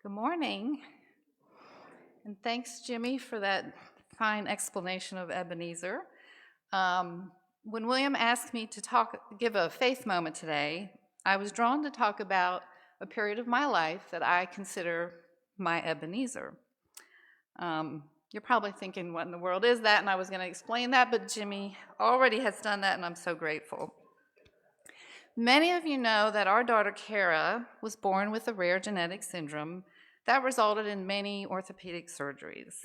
Good morning, and thanks, Jimmy, for that fine explanation of Ebenezer. When William asked me to give a faith moment today, I was drawn to talk about a period of my life that I consider my Ebenezer. You're probably thinking, what in the world is that? And I was going to explain that, but Jimmy already has done that, and I'm so grateful. Many of you know that our daughter, Kara, was born with a rare genetic syndrome that resulted in many orthopedic surgeries.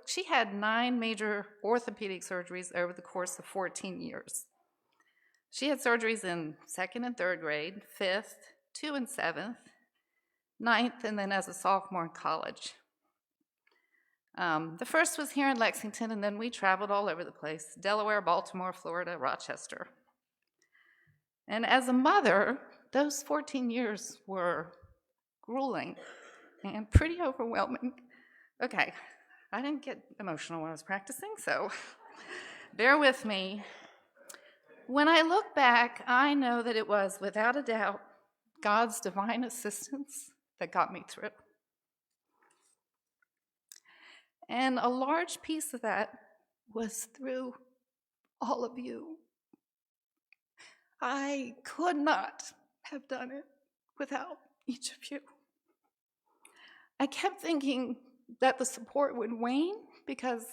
She had 9 major orthopedic surgeries over the course of 14 years. She had surgeries in 2nd and 3rd grade, 5th, 2 and 7th, 9th, and then as a sophomore in college. The first was here in Lexington, and then we traveled all over the place: Delaware, Baltimore, Florida, Rochester. And as a mother, those 14 years were grueling and pretty overwhelming. Okay, I didn't get emotional when I was practicing, so bear with me. When I look back, I know that it was, without a doubt, God's divine assistance that got me through. And a large piece of that was through all of you. I could not have done it without each of you. I kept thinking that the support would wane, because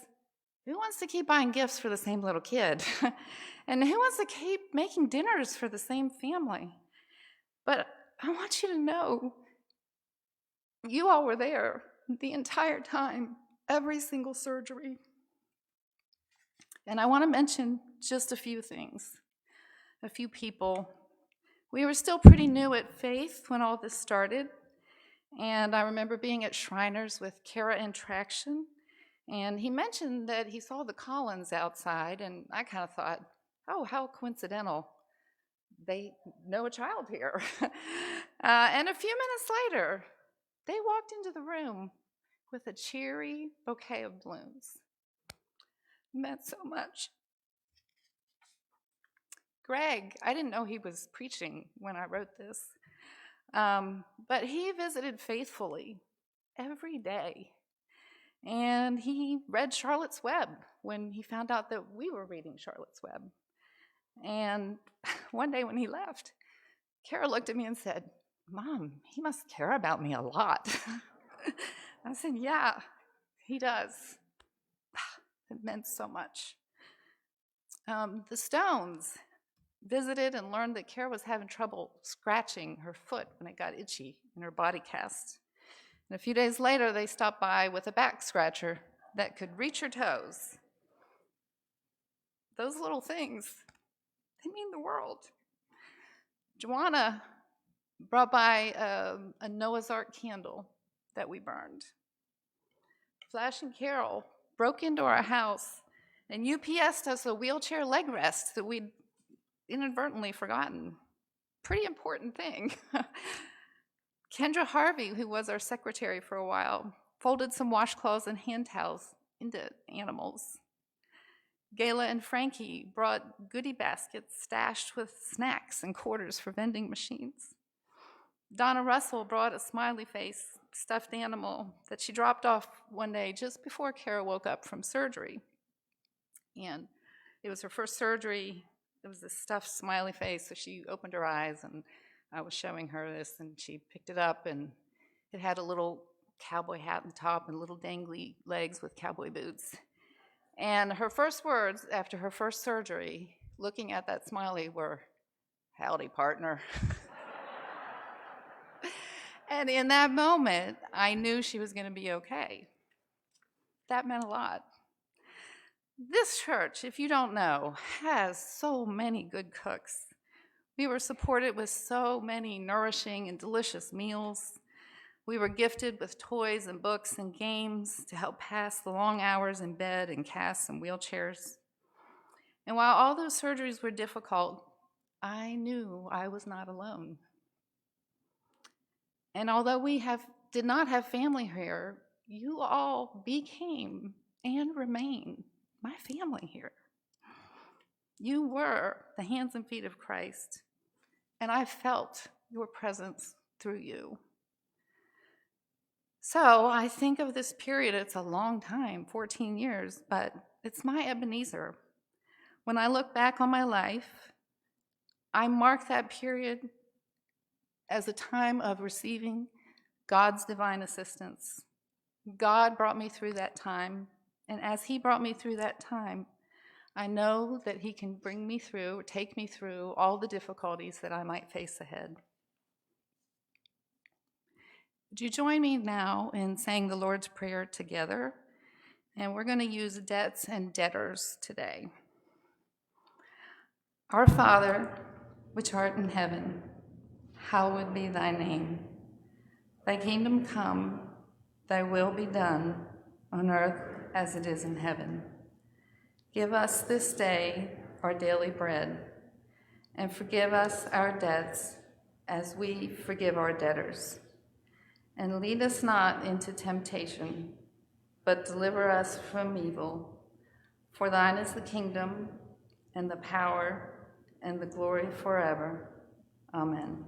who wants to keep buying gifts for the same little kid? And who wants to keep making dinners for the same family? But I want you to know, you all were there the entire time, every single surgery. And I want to mention just a few things, a few people. We were still pretty new at faith when all this started. And I remember being at Shriners with Kara and Traction, and he mentioned that he saw the Collins outside, and I kind of thought, oh, how coincidental. They know a child here. And a few minutes later, they walked into the room with a cheery bouquet of balloons. It meant so much. Greg, I didn't know he was preaching when I wrote this, but he visited faithfully every day. And he read Charlotte's Web when he found out that we were reading Charlotte's Web. And one day when he left, Kara looked at me and said, "Mom, he must care about me a lot." I said, "Yeah, he does." It meant so much. The Stones visited and learned that Kara was having trouble scratching her foot when it got itchy in her body cast. And a few days later, they stopped by with a back scratcher that could reach her toes. Those little things, they mean the world. Joanna brought by a Noah's Ark candle that we burned. Flash and Carol broke into our house and UPS'd us a wheelchair leg rest that we'd inadvertently forgotten. Pretty important thing. Kendra Harvey, who was our secretary for a while, folded some washcloths and hand towels into animals. Gayla and Frankie brought goodie baskets stashed with snacks and quarters for vending machines. Donna Russell brought a smiley face stuffed animal that she dropped off one day just before Kara woke up from surgery. And it was her first surgery. It was a stuffed smiley face, so she opened her eyes, and I was showing her this, and she picked it up, and it had a little cowboy hat on top and little dangly legs with cowboy boots. And her first words after her first surgery, looking at that smiley, were, "Howdy, partner." And in that moment, I knew she was going to be okay. That meant a lot. This church, if you don't know, has so many good cooks. We were supported with so many nourishing and delicious meals. We were gifted with toys and books and games to help pass the long hours in bed and casts and wheelchairs. And while all those surgeries were difficult, I knew I was not alone. And although we did not have family here, you all became and remain my family here. You were the hands and feet of Christ, and I felt your presence through you. So I think of this period, it's a long time, 14 years, but it's my Ebenezer. When I look back on my life, I mark that period as a time of receiving God's divine assistance. God brought me through that time, and as He brought me through that time, I know that He can bring me through, or take me through all the difficulties that I might face ahead. Would you join me now in saying the Lord's Prayer together? And we're going to use debts and debtors today. Our Father, which art in heaven, hallowed be thy name. Thy kingdom come, thy will be done, on earth as it is in heaven. Give us this day our daily bread, and forgive us our debts as we forgive our debtors. And lead us not into temptation, but deliver us from evil. For thine is the kingdom, and the power, and the glory forever. Amen.